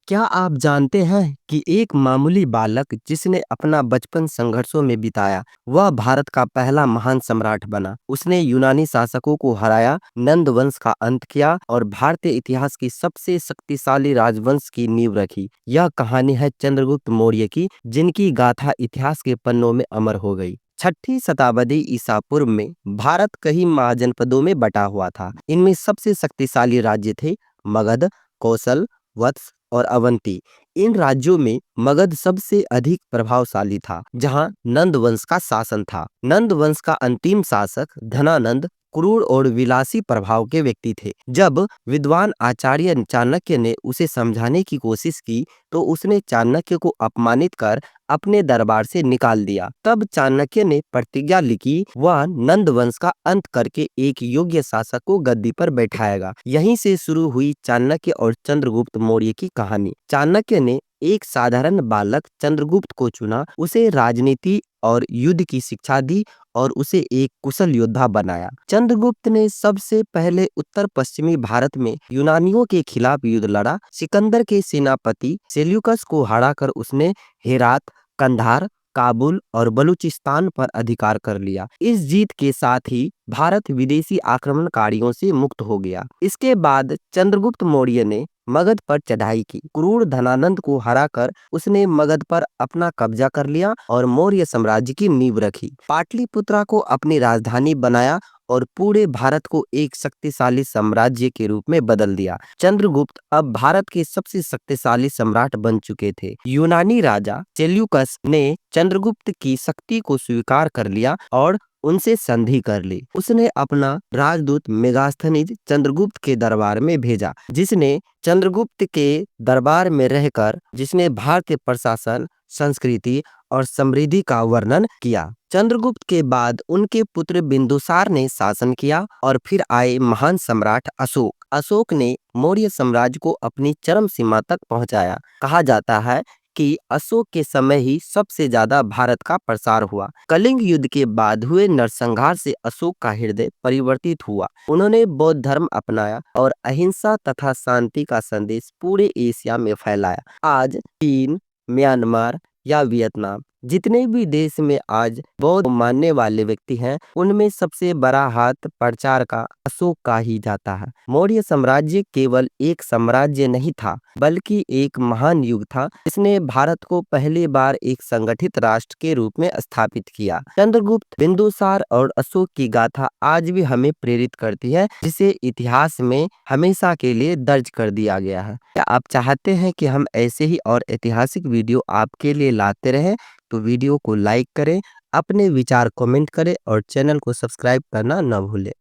क्या आप जानते हैं कि एक मामूली बालक जिसने अपना बचपन संघर्षों में बिताया, वह भारत का पहला महान सम्राट बना। उसने यूनानी शासकों को हराया, नंद वंश का अंत किया और भारतीय इतिहास की सबसे शक्तिशाली राजवंश की नींव रखी। यह कहानी है चंद्रगुप्त मौर्य की, जिनकी गाथा इतिहास के पन्नों में अमर हो गई। छठी शताब्दी ईसा पूर्व में भारत कई महाजनपदों में बटा हुआ था। इनमें सबसे शक्तिशाली राज्य थे मगध, कौशल, वत्स और अवंती। इन राज्यों में मगध सबसे अधिक प्रभावशाली था, जहां नंद वंश का शासन था। नंद वंश का अंतिम शासक धनानंद क्रूर और विलासी प्रभाव के व्यक्ति थे। जब विद्वान आचार्य चाणक्य ने उसे समझाने की कोशिश की, तो उसने चाणक्य को अपमानित कर अपने दरबार से निकाल दिया। तब चाणक्य ने प्रतिज्ञा लिखी, वह नंद वंश का अंत करके एक योग्य शासक को गद्दी पर बैठाएगा। यहीं से शुरू हुई चाणक्य और चंद्रगुप्त मौर्य की कहानी। चाणक्य ने एक साधारण बालक चंद्रगुप्त को चुना, उसे राजनीति और युद्ध की शिक्षा दी और उसे एक कुशल योद्धा बनाया। चंद्रगुप्त ने सबसे पहले उत्तर पश्चिमी भारत में यूनानियों के खिलाफ युद्ध लड़ा। सिकंदर के सेनापति सेल्यूकस को हराकर उसने हेरात, कंधार, काबुल और बलूचिस्तान पर अधिकार कर लिया। इस जीत के साथ ही भारत विदेशी आक्रमणकारियों से मुक्त हो गया। इसके बाद चंद्रगुप्त मौर्य ने मगध पर चढ़ाई की। क्रूर धनानंद को हराकर उसने मगध पर अपना कब्जा कर लिया और मौर्य साम्राज्य की नींव रखी। पाटलिपुत्रा को अपनी राजधानी बनाया और पूरे भारत को एक शक्तिशाली साम्राज्य के रूप में बदल दिया। चंद्रगुप्त अब भारत के सबसे शक्तिशाली सम्राट बन चुके थे। यूनानी राजा सेल्यूकस ने चंद्रगुप्त की शक्ति को स्वीकार कर लिया और उनसे संधि कर ली। उसने अपना राजदूत मेगास्थनीज चंद्रगुप्त के दरबार में भेजा, जिसने चंद्रगुप्त के दरबार में रहकर जिसने भारतीय प्रशासन, संस्कृति और समृद्धि का वर्णन किया। चंद्रगुप्त के बाद उनके पुत्र बिंदुसार ने शासन किया और फिर आए महान सम्राट अशोक। अशोक ने मौर्य साम्राज्य को अपनी चरम सीमा तक पहुंचाया। कहा जाता है कि अशोक के समय ही सबसे ज्यादा भारत का प्रसार हुआ। कलिंग युद्ध के बाद हुए नरसंहार से अशोक का हृदय परिवर्तित हुआ। उन्होंने बौद्ध धर्म अपनाया और अहिंसा तथा शांति का संदेश पूरे एशिया में फैलाया। आज चीन, म्यांमार या वियतनाम, जितने भी देश में आज बौद्ध मानने वाले व्यक्ति हैं, उनमें सबसे बड़ा हाथ प्रचार का अशोक का ही जाता है। मौर्य साम्राज्य केवल एक साम्राज्य नहीं था, बल्कि एक महान युग था, जिसने भारत को पहली बार एक संगठित राष्ट्र के रूप में स्थापित किया। चंद्रगुप्त, बिंदुसार और अशोक की गाथा आज भी हमें प्रेरित करती है, जिसे इतिहास में हमेशा के लिए दर्ज कर दिया गया है। क्या आप चाहते हैं कि हम ऐसे ही और ऐतिहासिक वीडियो आपके लिए लाते रहें? तो वीडियो को लाइक करें, अपने विचार कमेंट करें और चैनल को सब्सक्राइब करना न भूलें।